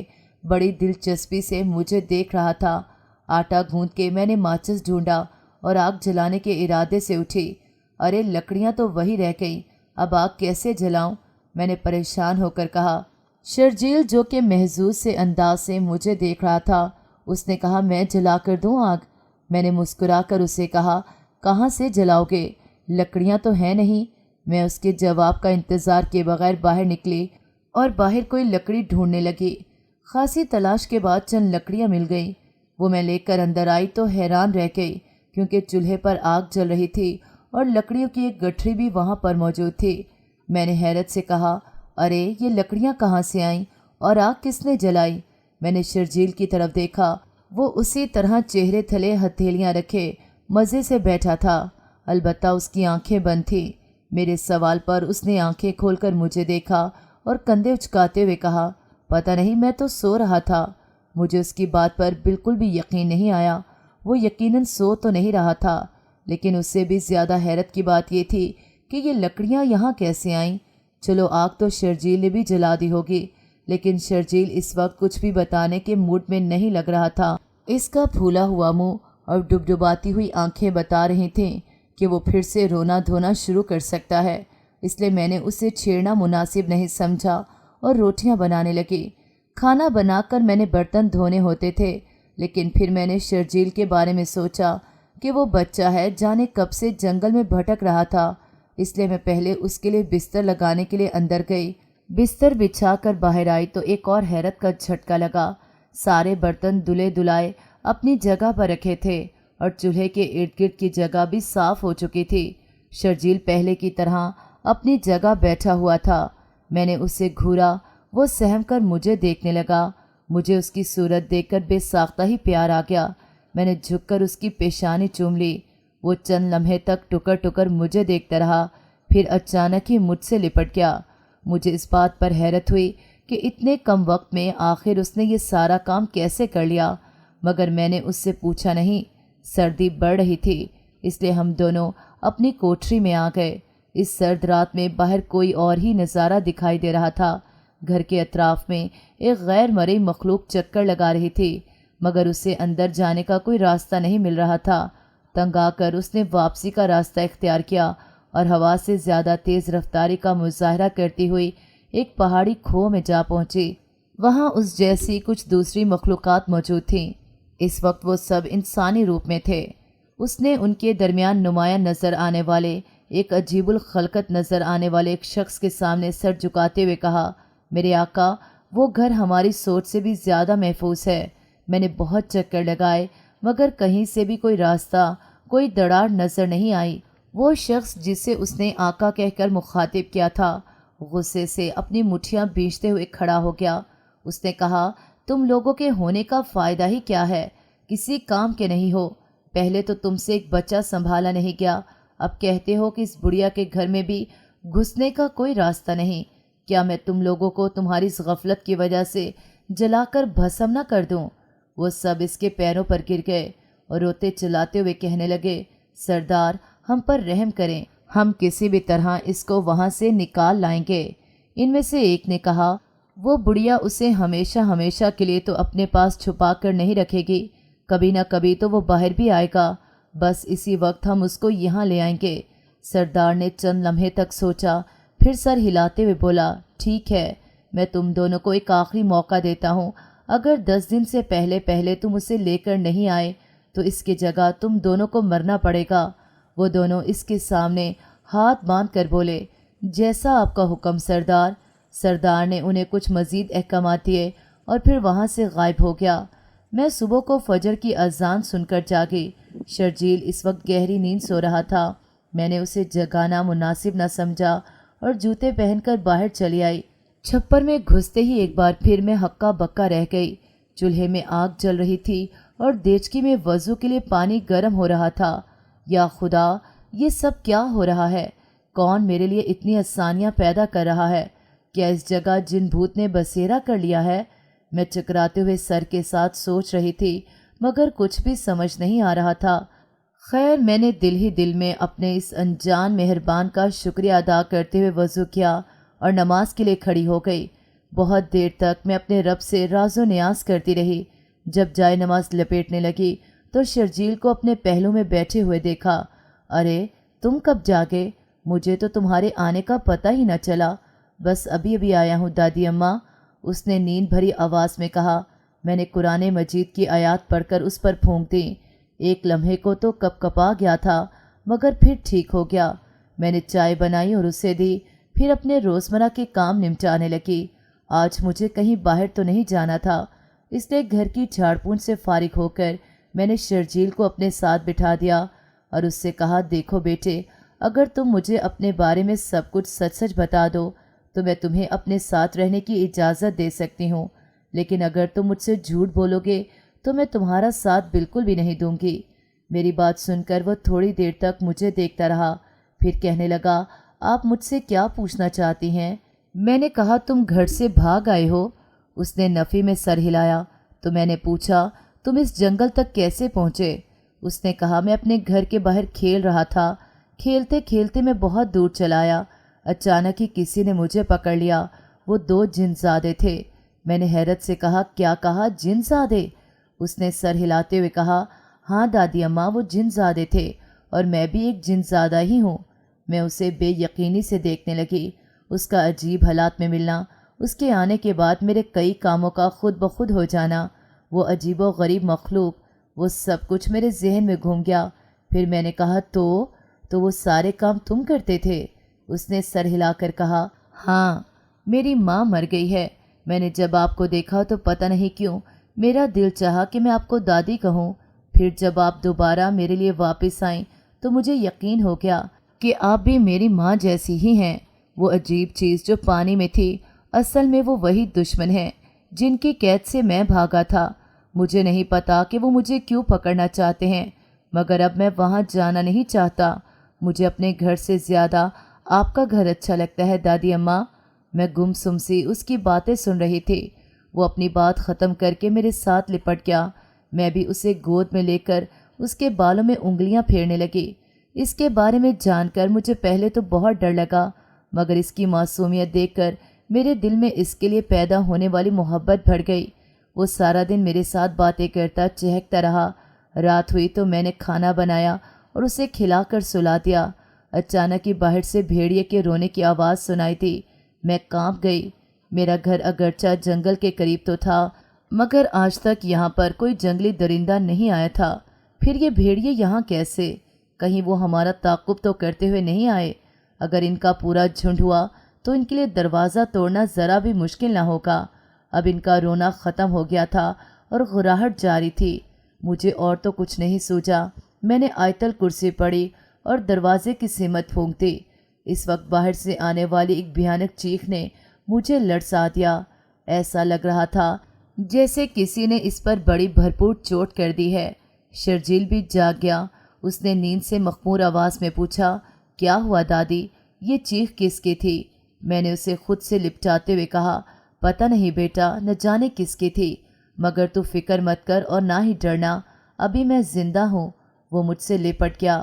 बड़ी दिलचस्पी से मुझे देख रहा था। आटा गूंद के मैंने माचिस ढूंढा और आग जलाने के इरादे से उठी। अरे लकड़ियाँ तो वही रह गईं, अब आग कैसे जलाऊं? میں نے پریشان ہو کر کہا۔ شرجیل جو کہ محظوظ سے انداز سے مجھے دیکھ رہا تھا، اس نے کہا میں جلا کر دوں آگ؟ میں نے مسکرا کر اسے کہا کہاں سے جلاؤ گے؟ لکڑیاں تو ہیں نہیں۔ میں اس کے جواب کا انتظار کیے بغیر باہر نکلی اور باہر کوئی لکڑی ڈھونڈنے لگی۔ خاصی تلاش کے بعد چند لکڑیاں مل گئیں۔ وہ میں لے کر اندر آئی تو حیران رہ گئی، کیونکہ چولہے پر آگ جل رہی تھی اور لکڑیوں کی ایک گٹھری بھی وہاں پر موجود تھی۔ میں نے حیرت سے کہا ارے یہ لکڑیاں کہاں سے آئیں اور آگ کس نے جلائی؟ میں نے شرجیل کی طرف دیکھا، وہ اسی طرح چہرے تھلے ہتھیلیاں رکھے مزے سے بیٹھا تھا، البتہ اس کی آنکھیں بند تھیں۔ میرے سوال پر اس نے آنکھیں کھول کر مجھے دیکھا اور کندھے اچکاتے ہوئے کہا پتہ نہیں، میں تو سو رہا تھا۔ مجھے اس کی بات پر بالکل بھی یقین نہیں آیا۔ وہ یقیناً سو تو نہیں رہا تھا، لیکن اس سے بھی زیادہ حیرت کی بات یہ تھی کہ یہ لکڑیاں یہاں کیسے آئیں؟ چلو آگ تو شرجیل نے بھی جلا دی ہوگی، لیکن شرجیل اس وقت کچھ بھی بتانے کے موڈ میں نہیں لگ رہا تھا۔ اس کا پھولا ہوا منہ اور ڈبڈباتی ہوئی آنکھیں بتا رہی تھیں کہ وہ پھر سے رونا دھونا شروع کر سکتا ہے، اس لیے میں نے اسے چھیڑنا مناسب نہیں سمجھا اور روٹیاں بنانے لگی۔ کھانا بنا کر میں نے برتن دھونے ہوتے تھے، لیکن پھر میں نے شرجیل کے بارے میں سوچا کہ وہ بچہ ہے، جانے کب سے جنگل میں بھٹک رہا تھا، اس لیے میں پہلے اس کے لیے بستر لگانے کے لیے اندر گئی۔ بستر بچھا کر باہر آئی تو ایک اور حیرت کا جھٹکا لگا۔ سارے برتن دھلے دھلائے اپنی جگہ پر رکھے تھے اور چولہے کے ارد گرد کی جگہ بھی صاف ہو چکی تھی۔ شرجیل پہلے کی طرح اپنی جگہ بیٹھا ہوا تھا۔ میں نے اسے گھورا، وہ سہم کر مجھے دیکھنے لگا۔ مجھے اس کی صورت دیکھ کر بے ساختہ ہی پیار آ گیا۔ میں نے جھک کر اس کی پیشانی چوم لی۔ وہ چند لمحے تک ٹکر ٹکر مجھے دیکھتا رہا، پھر اچانک ہی مجھ سے لپٹ گیا۔ مجھے اس بات پر حیرت ہوئی کہ اتنے کم وقت میں آخر اس نے یہ سارا کام کیسے کر لیا، مگر میں نے اس سے پوچھا نہیں۔ سردی بڑھ رہی تھی، اس لیے ہم دونوں اپنی کوٹھری میں آ گئے۔ اس سرد رات میں باہر کوئی اور ہی نظارہ دکھائی دے رہا تھا۔ گھر کے اطراف میں ایک غیر مرئی مخلوق چکر لگا رہی تھی، مگر اسے اندر جانے کا کوئی راستہ نہیں مل رہا تھا۔ تنگ آ کر اس نے واپسی کا راستہ اختیار کیا اور ہوا سے زیادہ تیز رفتاری کا مظاہرہ کرتی ہوئی ایک پہاڑی کھو میں جا پہنچی۔ وہاں اس جیسی کچھ دوسری مخلوقات موجود تھیں۔ اس وقت وہ سب انسانی روپ میں تھے۔ اس نے ان کے درمیان نمایاں نظر آنے والے ایک عجیب الخلقت نظر آنے والے ایک شخص کے سامنے سر جھکاتے ہوئے کہا میرے آقا، وہ گھر ہماری سوچ سے بھی زیادہ محفوظ ہے۔ میں نے بہت چکر لگائے مگر کہیں سے بھی کوئی راستہ، کوئی دراڑ نظر نہیں آئی۔ وہ شخص جسے اس نے آقا کہہ کر مخاطب کیا تھا، غصے سے اپنی مٹھیاں بھینچتے ہوئے کھڑا ہو گیا۔ اس نے کہا تم لوگوں کے ہونے کا فائدہ ہی کیا ہے؟ کسی کام کے نہیں ہو۔ پہلے تو تم سے ایک بچہ سنبھالا نہیں گیا، اب کہتے ہو کہ اس بڑھیا کے گھر میں بھی گھسنے کا کوئی راستہ نہیں۔ کیا میں تم لوگوں کو تمہاری اس غفلت کی وجہ سے جلا کر بھسم نہ کر دوں؟ وہ سب اس کے پیروں پر گر گئے اور روتے چلاتے ہوئے کہنے لگے سردار، ہم پر رحم کریں، ہم کسی بھی طرح اس کو وہاں سے نکال لائیں گے۔ ان میں سے ایک نے کہا وہ بڑھیا اسے ہمیشہ ہمیشہ کے لیے تو اپنے پاس چھپا کر نہیں رکھے گی، کبھی نہ کبھی تو وہ باہر بھی آئے گا، بس اسی وقت ہم اس کو یہاں لے آئیں گے۔ سردار نے چند لمحے تک سوچا، پھر سر ہلاتے ہوئے بولا ٹھیک ہے، میں تم دونوں کو ایک آخری موقع دیتا ہوں۔ اگر 10 دن سے پہلے تم اسے لے کر نہیں آئے تو اس کی جگہ تم دونوں کو مرنا پڑے گا۔ وہ دونوں اس کے سامنے ہاتھ باندھ کر بولے جیسا آپ کا حکم سردار۔ سردار نے انہیں کچھ مزید احکامات دیے اور پھر وہاں سے غائب ہو گیا۔ میں صبح کو فجر کی اذان سن کر جاگی۔ شرجیل اس وقت گہری نیند سو رہا تھا۔ میں نے اسے جگانا مناسب نہ سمجھا اور جوتے پہن کر باہر چلی آئی۔ چھپر میں گھستے ہی ایک بار پھر میں ہکا بکا رہ گئی۔ چولہے میں آگ جل رہی تھی اور دیچکی میں وضو کے لیے پانی گرم ہو رہا تھا۔ یا خدا، یہ سب کیا ہو رہا ہے؟ کون میرے لیے اتنی آسانیاں پیدا کر رہا ہے؟ کیا اس جگہ جن بھوت نے بسیرا کر لیا ہے؟ میں چکراتے ہوئے سر کے ساتھ سوچ رہی تھی، مگر کچھ بھی سمجھ نہیں آ رہا تھا۔ خیر، میں نے دل ہی دل میں اپنے اس انجان مہربان کا شکریہ ادا کرتے ہوئے وضو کیا اور نماز کے لیے کھڑی ہو گئی۔ بہت دیر تک میں اپنے رب سے راز و نیاز کرتی رہی۔ جب جائے نماز لپیٹنے لگی تو شرجیل کو اپنے پہلو میں بیٹھے ہوئے دیکھا۔ ارے تم کب جاگے؟ مجھے تو تمہارے آنے کا پتہ ہی نہ چلا۔ बस अभी अभी आया हूँ दादी अम्मा, उसने नींद भरी आवाज़ में कहा। मैंने कुरान मजीद की आयत पढ़कर उस पर फूंक दी। एक लम्हे को तो कपकपा गया था, मगर फिर ठीक हो गया। मैंने चाय बनाई और उसे दी, फिर अपने रोज़मर्रा के काम निपटाने लगी। आज मुझे कहीं बाहर तो नहीं जाना था, इसलिए घर की झाड़ पोंछ से फारिग होकर मैंने शर्जील को अपने साथ बिठा दिया और उससे कहा, देखो बेटे, अगर तुम मुझे अपने बारे में सब कुछ सच सच बता दो तो मैं तुम्हें अपने साथ रहने की इजाज़त दे सकती हूँ, लेकिन अगर तुम मुझसे झूठ बोलोगे तो मैं तुम्हारा साथ बिल्कुल भी नहीं दूंगी। मेरी बात सुनकर वह थोड़ी देर तक मुझे देखता रहा, फिर कहने लगा, आप मुझसे क्या पूछना चाहती हैं? मैंने कहा, तुम घर से भाग आए हो? उसने नफ़ी में सर हिलाया। तो मैंने पूछा, तुम इस जंगल तक कैसे पहुँचे? उसने कहा, मैं अपने घर के बाहर खेल रहा था, खेलते खेलते मैं बहुत दूर चला आया। अचानक ही किसी ने मुझे पकड़ लिया। वो 2 जिनज़ादे थे। मैंने हैरत से कहा, क्या कहा, जिनज़ादे? उसने सर हिलाते हुए कहा, हाँ दादी अम्मा, वो जिनज़ादे थे और मैं भी एक जिनज़ादा ही हूँ। मैं उसे बेयकीनी से देखने लगी। उसका अजीब हालात में मिलना, उसके आने के बाद मेरे कई कामों का खुद ब खुद हो जाना, वो अजीब व गरीब मखलूक, वो सब कुछ मेरे जहन में घूम गया। फिर मैंने कहा, तो वो सारे काम तुम करते थे? उसने सर हिलाकर कहा, हाँ, मेरी माँ मर गई है। मैंने जब आपको देखा तो पता नहीं क्यों मेरा दिल चाहा कि मैं आपको दादी कहूँ। फिर जब आप दोबारा मेरे लिए वापस आईं तो मुझे यकीन हो गया कि आप भी मेरी माँ जैसी ही हैं। वो अजीब चीज़ जो पानी में थी, असल में वो वही दुश्मन है जिनकी कैद से मैं भागा था। मुझे नहीं पता कि वो मुझे क्यों पकड़ना चाहते हैं, मगर अब मैं वहाँ जाना नहीं चाहता। मुझे अपने घर से ज़्यादा आपका घर अच्छा लगता है दादी अम्मा। मैं गुमसुम सी उसकी बातें सुन रही थी। वो अपनी बात ख़त्म करके मेरे साथ लिपट गया। मैं भी उसे गोद में लेकर उसके बालों में उंगलियां फेरने लगी। इसके बारे में जानकर मुझे पहले तो बहुत डर लगा, मगर इसकी मासूमियत देखकर मेरे दिल में इसके लिए पैदा होने वाली मोहब्बत बढ़ गई। वो सारा दिन मेरे साथ बातें करता चहकता रहा। रात हुई तो मैंने खाना बनाया और उसे खिलाकर सुला दिया। अचानक ही बाहर से भेड़िए के रोने की आवाज़ सुनाई दी। मैं कांप गई। मेरा घर अगरचा जंगल के करीब तो था, मगर आज तक यहाँ पर कोई जंगली दरिंदा नहीं आया था। फिर ये भेड़िए यहाँ कैसे? कहीं वो हमारा ताक़ुब तो करते हुए नहीं आए? अगर इनका पूरा झुंड हुआ तो इनके लिए दरवाज़ा तोड़ना ज़रा भी मुश्किल ना होगा। अब इनका रोना ख़त्म हो गया था और घुराहट जारी थी। मुझे और तो कुछ नहीं सूझा। मैंने आयतल कुर्सी पढ़ी और दरवाजे की सिमत फूंक दी। इस वक्त बाहर से आने वाली एक भयानक चीख ने मुझे लड़सा दिया। ऐसा लग रहा था जैसे किसी ने इस पर बड़ी भरपूर चोट कर दी है। शर्जील भी जाग गया। उसने नींद से मखमूर आवाज़ में पूछा, क्या हुआ दादी, ये चीख किसकी थी? मैंने उसे खुद से लिपटाते हुए कहा, पता नहीं बेटा, न जाने किसकी थी, मगर तू फिक्र मत कर और ना ही डरना, अभी मैं जिंदा हूँ। वो मुझसे लिपट गया।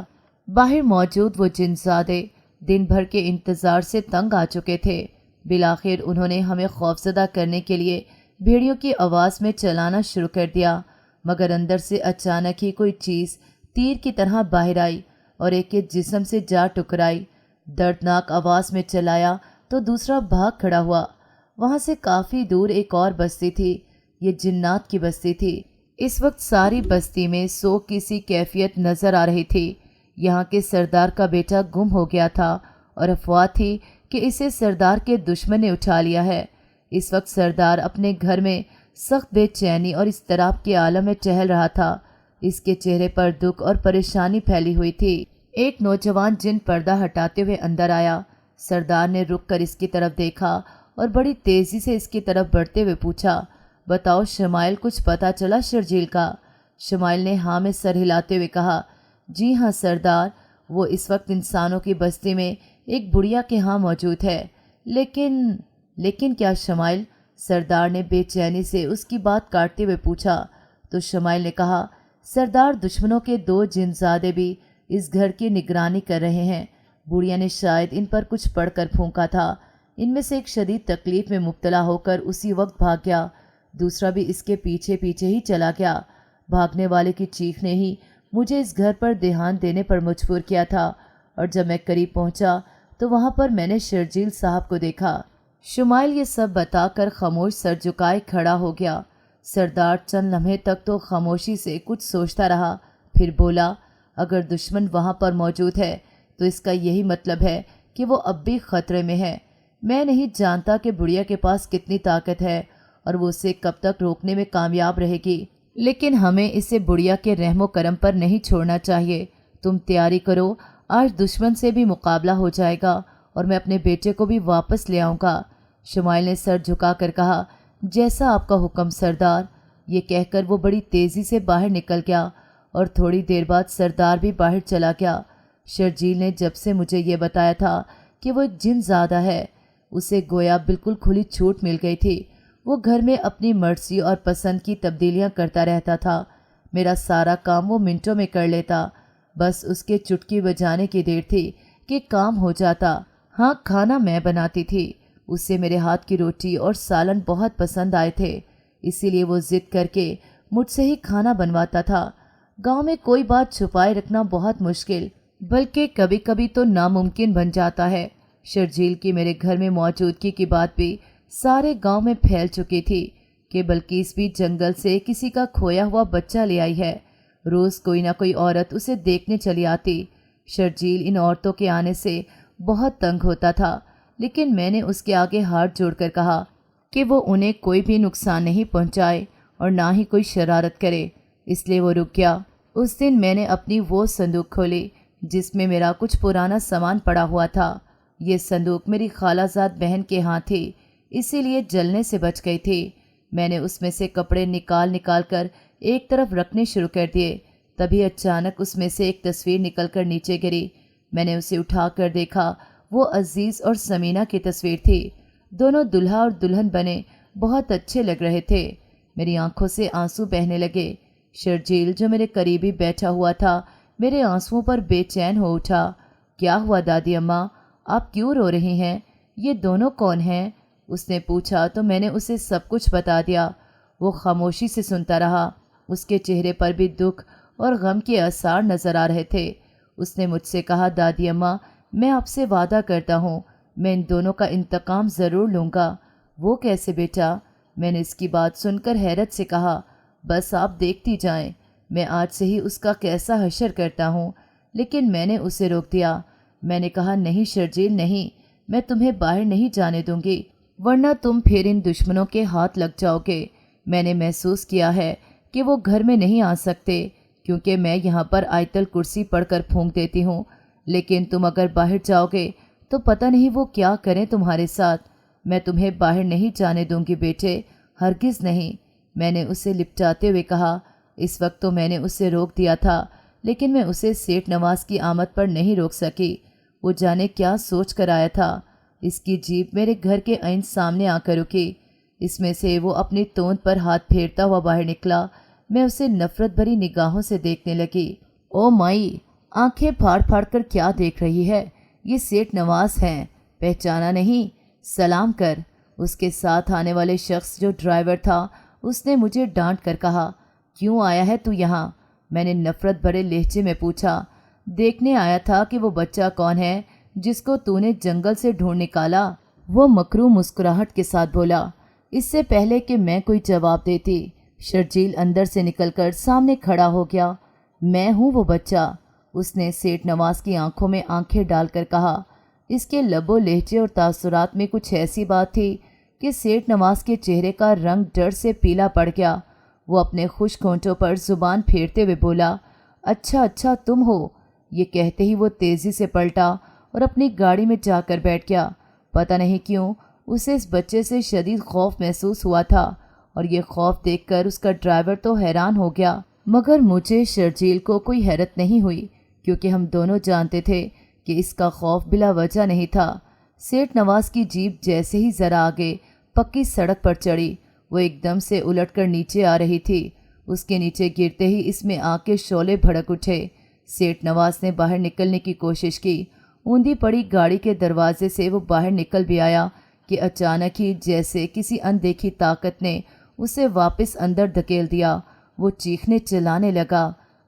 बाहर मौजूद वो जिनज़ादे दिन भर के इंतज़ार से तंग आ चुके थे। बिलाखिर उन्होंने हमें खौफजदा करने के लिए भेड़ियों की आवाज़ में चलाना शुरू कर दिया, मगर अंदर से अचानक ही कोई चीज़ तीर की तरह बाहर आई और एक के जिस्म से जा टकराई। दर्दनाक आवाज़ में चलाया तो दूसरा भाग खड़ा हुआ। वहाँ से काफ़ी दूर एक और बस्ती थी। ये जिन्नात की बस्ती थी। इस वक्त सारी बस्ती में सोग की सी कैफियत नज़र आ रही थी। यहाँ के सरदार का बेटा गुम हो गया था और अफवाह थी कि इसे सरदार के दुश्मन ने उठा लिया है। इस वक्त सरदार अपने घर में सख्त बेचैनी और इज़्तिराब के आलम में टहल रहा था। इसके चेहरे पर दुख और परेशानी फैली हुई थी। एक नौजवान जिन पर्दा हटाते हुए अंदर आया। सरदार ने रुक कर इसकी तरफ देखा और बड़ी तेज़ी से इसकी तरफ बढ़ते हुए पूछा, बताओ शमाइल, कुछ पता चला शर्जील का? शमाइल ने हाँ में सर हिलाते हुए कहा, जी हाँ सरदार, वो इस वक्त इंसानों की बस्ती में एक बुढ़िया के यहाँ मौजूद है। लेकिन क्या शमाइल? सरदार ने बेचैनी से उसकी बात काटते हुए पूछा। तो शमाइल ने कहा, सरदार, दुश्मनों के 2 जिनज़ादे भी इस घर की निगरानी कर रहे हैं। बुढ़िया ने शायद इन पर कुछ पढ़कर फूंका था। इनमें से एक शदीद तकलीफ में मुब्तला होकर उसी वक्त भाग गया, दूसरा भी इसके पीछे पीछे ही चला गया। भागने वाले की चीख ने ही मुझे इस घर पर ध्यान देने पर मजबूर किया था, और जब मैं करीब पहुंचा तो वहां पर मैंने शर्जील साहब को देखा। शुमाइल ये सब बताकर खामोश सर झुकाए खड़ा हो गया। सरदार चंद लम्हे तक तो खामोशी से कुछ सोचता रहा, फिर बोला, अगर दुश्मन वहाँ पर मौजूद है तो इसका यही मतलब है कि वो अब भी खतरे में है। मैं नहीं जानता कि बुढ़िया के पास कितनी ताकत है और वो उसे कब तक रोकने में कामयाब रहेगी, लेकिन हमें इसे बुढ़िया के रहमो करम पर नहीं छोड़ना चाहिए। तुम तैयारी करो, आज दुश्मन से भी मुकाबला हो जाएगा और मैं अपने बेटे को भी वापस ले आऊँगा। शुमाइल ने सर झुका कर कहा, जैसा आपका हुक्म सरदार। ये कहकर वो बड़ी तेज़ी से बाहर निकल गया और थोड़ी देर बाद सरदार भी बाहर चला गया। शर्जील ने जब से मुझे ये बताया था कि वो जिन ज़्यादा है, उसे गोया बिल्कुल खुली छूट मिल गई थी। वो घर में अपनी मर्जी और पसंद की तब्दीलियां करता रहता था। मेरा सारा काम वो मिनटों में कर लेता, बस उसके चुटकी बजाने की देर थी कि काम हो जाता। हाँ, खाना मैं बनाती थी। उसे मेरे हाथ की रोटी और सालन बहुत पसंद आए थे, इसीलिए वो ज़िद करके मुझसे ही खाना बनवाता था। गांव में कोई बात छुपाए रखना बहुत मुश्किल, बल्कि कभी कभी तो नामुमकिन बन जाता है। शर्जील की मेरे घर में मौजूदगी की बात भी सारे गांव में फैल चुकी थी कि बल्किस भी जंगल से किसी का खोया हुआ बच्चा ले आई है। रोज़ कोई ना कोई औरत उसे देखने चली आती। शर्जील इन औरतों के आने से बहुत तंग होता था, लेकिन मैंने उसके आगे हाथ जोड़कर कहा कि वो उन्हें कोई भी नुकसान नहीं पहुंचाए और ना ही कोई शरारत करे, इसलिए वो रुक गया। उस दिन मैंने अपनी वो संदूक खोली जिसमें मेरा कुछ पुराना सामान पड़ा हुआ था। ये संदूक मेरी खालाजाद बहन के यहाँ थी, इसीलिए जलने से बच गई थी। मैंने उसमें से कपड़े निकाल कर एक तरफ रखने शुरू कर दिए। तभी अचानक उसमें से एक तस्वीर निकलकर नीचे गिरी। मैंने उसे उठाकर देखा। वो अजीज़ और समीना की तस्वीर थी। दोनों दुल्हा और दुल्हन बने बहुत अच्छे लग रहे थे। मेरी आंखों से आंसू बहने लगे। शर्जील जो मेरे करीब ही बैठा हुआ था, मेरे आंसुओं पर बेचैन हो उठा। क्या हुआ दादी अम्मा, आप क्यों रो रही हैं? ये दोनों कौन हैं? उसने पूछा तो मैंने उसे सब कुछ बता दिया। वो खामोशी से सुनता रहा। उसके चेहरे पर भी दुख और गम के आसार नज़र आ रहे थे। उसने मुझसे कहा, दादी अम्मा, मैं आपसे वादा करता हूँ, मैं इन दोनों का इंतकाम ज़रूर लूँगा। वो कैसे बेटा? मैंने इसकी बात सुनकर हैरत से कहा, बस आप देखती जाएं, मैं आज से ही उसका कैसा हशर करता हूँ। लेकिन मैंने उसे रोक दिया। मैंने कहा, नहीं शर्जील नहीं, मैं तुम्हें बाहर नहीं जाने दूंगी, वरना तुम फिर इन दुश्मनों के हाथ लग जाओगे। मैंने महसूस किया है कि वो घर में नहीं आ सकते, क्योंकि मैं यहाँ पर आयतल कुर्सी पढ़कर फूंक देती हूँ, लेकिन तुम अगर बाहर जाओगे तो पता नहीं वो क्या करें तुम्हारे साथ। मैं तुम्हें बाहर नहीं जाने दूंगी बेटे, हरगिज़ नहीं। मैंने उसे लिपटाते हुए कहा। इस वक्त तो मैंने उसे रोक दिया था, लेकिन मैं उसे सेठ नवाज की आमद पर नहीं रोक सकी। वो जाने क्या सोच कर आया था। इसकी जीप मेरे घर के ऐन सामने आकर रुकी। इसमें से वो अपनी तोंद पर हाथ फेरता हुआ बाहर निकला। मैं उसे नफरत भरी निगाहों से देखने लगी। ओ माई, आंखें फाड़ फाड़ कर क्या देख रही है? ये सेठ नवाज हैं, पहचाना नहीं? सलाम कर। उसके साथ आने वाले शख्स जो ड्राइवर था, उसने मुझे डांट कर कहा, क्यों आया है तू यहाँ? मैंने नफरत भरे लहजे में पूछा। देखने आया था कि वो बच्चा कौन है जिसको तूने जंगल से ढूंढ निकाला। वो मकरू मुस्कुराहट के साथ बोला। इससे पहले कि मैं कोई जवाब देती, शर्जील अंदर से निकलकर सामने खड़ा हो गया। मैं हूँ वो बच्चा, उसने सेठ नवाज की आंखों में आंखें डालकर कहा। इसके लबो लहजे और तासुरात में कुछ ऐसी बात थी कि सेठ नवाज के चेहरे का रंग डर से पीला पड़ गया। वो अपने खुश्क होंठों पर जुबान फेरते हुए बोला, अच्छा अच्छा तुम हो। ये कहते ही वो तेज़ी से पलटा और अपनी गाड़ी में जाकर बैठ गया। पता नहीं क्यों उसे इस बच्चे से शदीद खौफ महसूस हुआ था, और ये खौफ देखकर उसका ड्राइवर तो हैरान हो गया, मगर मुझे शर्जील को कोई हैरत नहीं हुई, क्योंकि हम दोनों जानते थे कि इसका खौफ बिला वजह नहीं था। सेठ नवाज की जीप जैसे ही ज़रा आगे पक्की सड़क पर चढ़ी, वो एकदम से उलटकर नीचे आ रही थी। उसके नीचे गिरते ही इसमें आग के शोले भड़क उठे। सेठ नवाज ने बाहर निकलने की कोशिश की। ऊंधी पड़ी गाड़ी के दरवाजे से वो बाहर निकल भी आया कि अचानक ही जैसे किसी अनदेखी ताकत ने उसे वापस अंदर धकेल दिया। वो चीखने चिल्लाने लगा,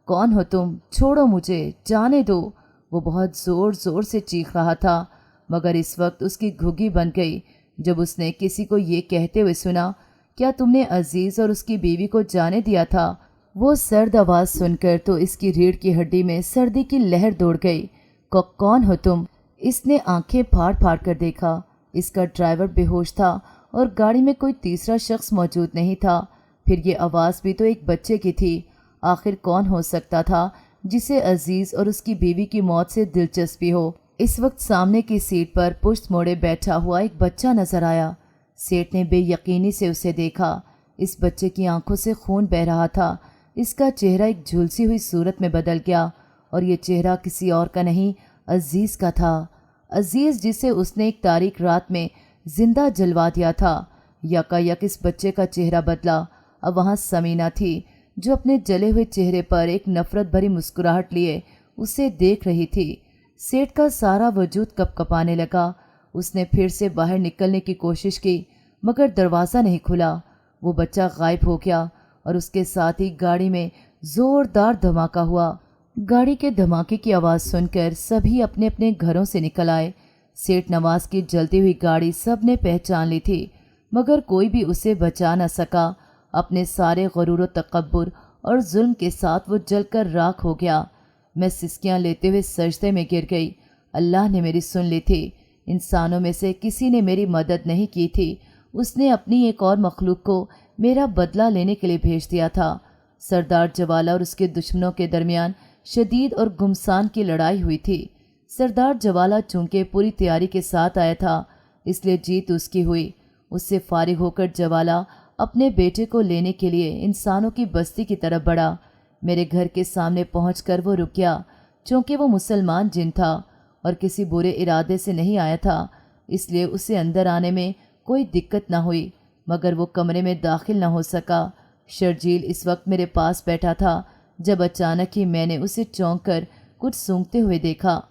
कौन हो तुम? छोड़ो मुझे, जाने दो। वो बहुत ज़ोर ज़ोर से चीख रहा था, मगर इस वक्त उसकी घुग्गी बन गई। جب اس نے کسی کو یہ کہتے ہوئے سنا، کیا تم نے عزیز اور اس کی بیوی کو جانے دیا تھا؟ وہ سرد آواز سن کر تو اس کی ریڑھ کی ہڈی میں سردی کی لہر دوڑ گئی۔ کون ہو تم؟ اس نے آنکھیں پھاڑ پھاڑ کر دیکھا۔ اس کا ڈرائیور بے ہوش تھا اور گاڑی میں کوئی تیسرا شخص موجود نہیں تھا۔ پھر یہ آواز بھی تو ایک بچے کی تھی۔ آخر کون ہو سکتا تھا جسے عزیز اور اس کی بیوی کی موت سے دلچسپی ہو؟ اس وقت سامنے کی سیٹ پر پشت موڑے بیٹھا ہوا ایک بچہ نظر آیا۔ سیٹھ نے بے یقینی سے اسے دیکھا۔ اس بچے کی آنکھوں سے خون بہہ رہا تھا۔ اس کا چہرہ ایک جھلسی ہوئی صورت میں بدل گیا اور یہ چہرہ کسی اور کا نہیں، عزیز کا تھا۔ عزیز جسے اس نے ایک تاریک رات میں زندہ جلوا دیا تھا۔ یکا یک اس بچے کا چہرہ بدلا۔ اب وہاں سمینہ تھی جو اپنے جلے ہوئے چہرے پر ایک نفرت بھری مسکراہٹ لیے اسے دیکھ رہی تھی۔ سیٹھ کا سارا وجود کپ کپانے لگا۔ اس نے پھر سے باہر نکلنے کی کوشش کی مگر دروازہ نہیں کھلا۔ وہ بچہ غائب ہو گیا اور اس کے ساتھ ہی گاڑی میں زوردار دھماکہ ہوا۔ گاڑی کے دھماکے کی آواز سن کر سبھی اپنے اپنے گھروں سے نکل آئے۔ سیٹھ نواز کی جلتی ہوئی گاڑی سب نے پہچان لی تھی مگر کوئی بھی اسے بچا نہ سکا۔ اپنے سارے غرور و تکبر اور ظلم کے ساتھ وہ جل کر راکھ ہو گیا۔ میں سسکیاں لیتے ہوئے سجدے میں گر گئی۔ اللہ نے میری سن لی تھی۔ انسانوں میں سے کسی نے میری مدد نہیں کی تھی۔ اس نے اپنی ایک اور مخلوق کو میرا بدلہ لینے کے لیے بھیج دیا تھا۔ سردار جوالا اور اس کے دشمنوں کے درمیان شدید اور گمسان کی لڑائی ہوئی تھی۔ سردار جوالا چونکہ پوری تیاری کے ساتھ آیا تھا اس لیے جیت اس کی ہوئی۔ اس سے فارغ ہو کر جوالا اپنے بیٹے کو لینے کے لیے انسانوں کی بستی کی طرف بڑھا۔ میرے گھر کے سامنے پہنچ کر وہ رک گیا۔ چونکہ وہ مسلمان جن تھا اور کسی برے ارادے سے نہیں آیا تھا اس لیے اسے اندر آنے میں کوئی دقت نہ ہوئی مگر وہ کمرے میں داخل نہ ہو سکا۔ شرجیل اس وقت میرے پاس بیٹھا تھا جب اچانک ہی میں نے اسے چونک کر کچھ سونگتے ہوئے دیکھا۔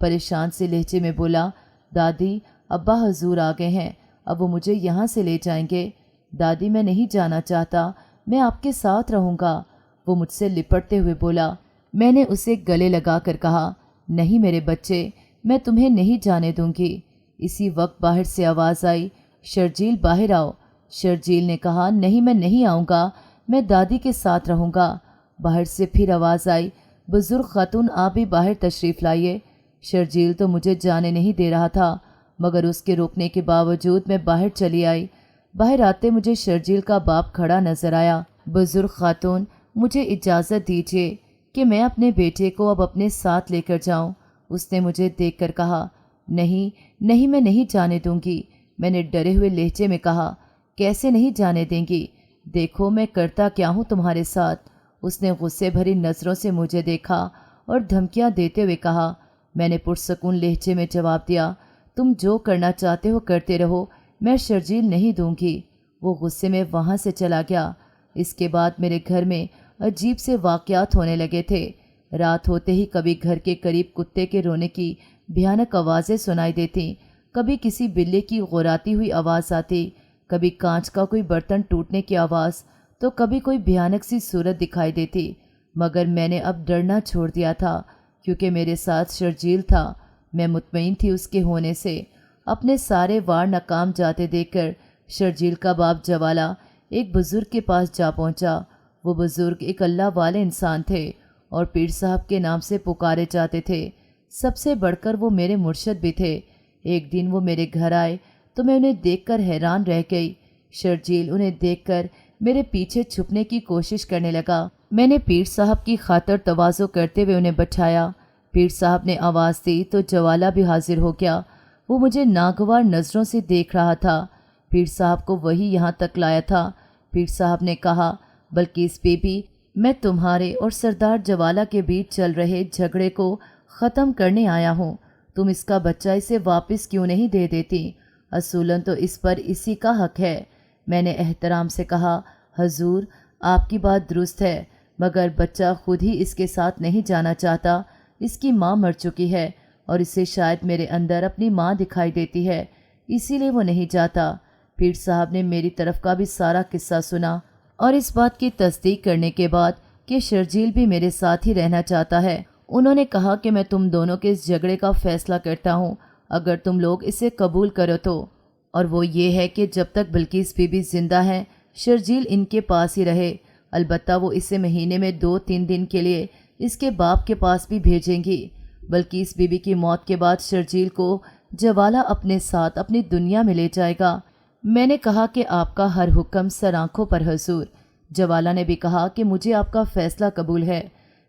پریشان سے لہجے میں بولا، دادی ابا حضور آ گئے ہیں، اب وہ مجھے یہاں سے لے جائیں گے۔ دادی میں نہیں جانا چاہتا، میں آپ کے ساتھ رہوں گا، وہ مجھ سے لپٹتے ہوئے بولا۔ میں نے اسے گلے لگا کر کہا، نہیں میرے بچے، میں تمہیں نہیں جانے دوں گی۔ اسی وقت باہر سے آواز آئی، شرجیل باہر آؤ۔ شرجیل نے کہا، نہیں میں نہیں آؤں گا، میں دادی کے ساتھ رہوں گا۔ باہر سے پھر آواز آئی، بزرگ خاتون آپ بھی باہر تشریف لائیے۔ شرجیل تو مجھے جانے نہیں دے رہا تھا مگر اس کے روکنے کے باوجود میں باہر چلی آئی۔ باہر آتے مجھے شرجیل کا باپ کھڑا نظر آیا۔ بزرگ خاتون مجھے اجازت دیجیے کہ میں اپنے بیٹے کو اب اپنے ساتھ لے کر جاؤں۔ اس نے مجھے دیکھ کر کہا، نہیں میں نہیں جانے دوں گی۔ میں نے ڈرے ہوئے لہجے میں کہا، کیسے نہیں جانے دیں گی؟ دیکھو میں کرتا کیا ہوں تمہارے ساتھ۔ اس نے غصے بھری نظروں سے مجھے دیکھا اور دھمکیاں دیتے ہوئے کہا۔ میں نے پرسکون لہجے میں جواب دیا، تم جو کرنا چاہتے ہو کرتے رہو، میں شرجیل نہیں دوں گی۔ وہ غصے میں وہاں سے چلا گیا۔ اس کے بعد میرے گھر میں عجیب سے واقعات ہونے لگے تھے۔ رات ہوتے ہی کبھی گھر کے قریب کتے کے رونے کی بھیانک آوازیں سنائی دیتی، کبھی کسی بلے کی غراتی ہوئی آواز آتی، کبھی کانچ کا کوئی برتن ٹوٹنے کی آواز، تو کبھی کوئی بھیانک سی صورت دکھائی دیتی۔ مگر میں نے اب ڈرنا چھوڑ دیا تھا کیونکہ میرے ساتھ شرجیل تھا۔ میں مطمئن تھی اس کے ہونے سے۔ اپنے سارے وار ناکام جاتے دیکھ کر شرجیل کا باپ جوالا ایک بزرگ کے پاس جا پہنچا۔ وہ بزرگ ایک اللہ والے انسان تھے اور پیر صاحب کے نام سے پکارے جاتے تھے۔ سب سے بڑھ کر وہ میرے مرشد بھی تھے۔ ایک دن وہ میرے گھر آئے تو میں انہیں دیکھ کر حیران رہ گئی۔ شرجیل انہیں دیکھ کر میرے پیچھے چھپنے کی کوشش کرنے لگا۔ میں نے پیر صاحب کی خاطر تواضع کرتے ہوئے انہیں بٹھایا۔ پیر صاحب نے آواز دی تو جوالا بھی حاضر ہو گیا۔ وہ مجھے ناگوار نظروں سے دیکھ رہا تھا۔ پیر صاحب کو وہی یہاں تک لایا تھا۔ پیر صاحب نے کہا، بلکہ بی بی، میں تمہارے اور سردار جوالا کے بیچ چل رہے جھگڑے کو ختم کرنے آیا ہوں۔ تم اس کا بچہ اسے واپس کیوں نہیں دے دیتی؟ اصولاً تو اس پر اسی کا حق ہے۔ میں نے احترام سے کہا، حضور آپ کی بات درست ہے مگر بچہ خود ہی اس کے ساتھ نہیں جانا چاہتا۔ اس کی ماں مر چکی ہے اور اسے شاید میرے اندر اپنی ماں دکھائی دیتی ہے، اسی لیے وہ نہیں جاتا۔ پیر صاحب نے میری طرف کا بھی سارا قصہ سنا اور اس بات کی تصدیق کرنے کے بعد کہ شرجیل بھی میرے ساتھ ہی رہنا چاہتا ہے، انہوں نے کہا کہ میں تم دونوں کے اس جھگڑے کا فیصلہ کرتا ہوں، اگر تم لوگ اسے قبول کرو تو۔ اور وہ یہ ہے کہ جب تک بلقیس بی بی زندہ ہیں شرجیل ان کے پاس ہی رہے۔ البتہ وہ اسے مہینے میں 2-3 دن کے لیے اس کے باپ کے پاس بھی بھیجیں گی۔ بلقیس بی بی کی موت کے بعد شرجیل کو جوالہ اپنے ساتھ اپنی دنیا میں لے جائے گا۔ میں نے کہا کہ آپ کا ہر حکم سر آنکھوں پر حضور۔ جوالہ نے بھی کہا کہ مجھے آپ کا فیصلہ قبول ہے۔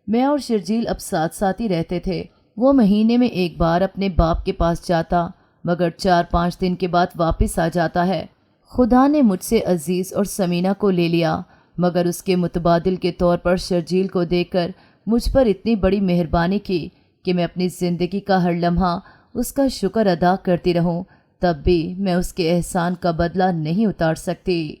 میں اور شرجیل اب ساتھ ساتھ ہی رہتے تھے۔ وہ مہینے میں ایک بار اپنے باپ کے پاس جاتا مگر 4-5 دن کے بعد واپس آ جاتا ہے۔ خدا نے مجھ سے عزیز اور سمینہ کو لے لیا مگر اس کے متبادل کے طور پر شرجیل کو دیکھ کر مجھ پر اتنی بڑی مہربانی کی کہ میں اپنی زندگی کا ہر لمحہ اس کا شکر ادا کرتی رہوں، تب بھی میں اس کے احسان کا بدلہ نہیں اتار سکتی۔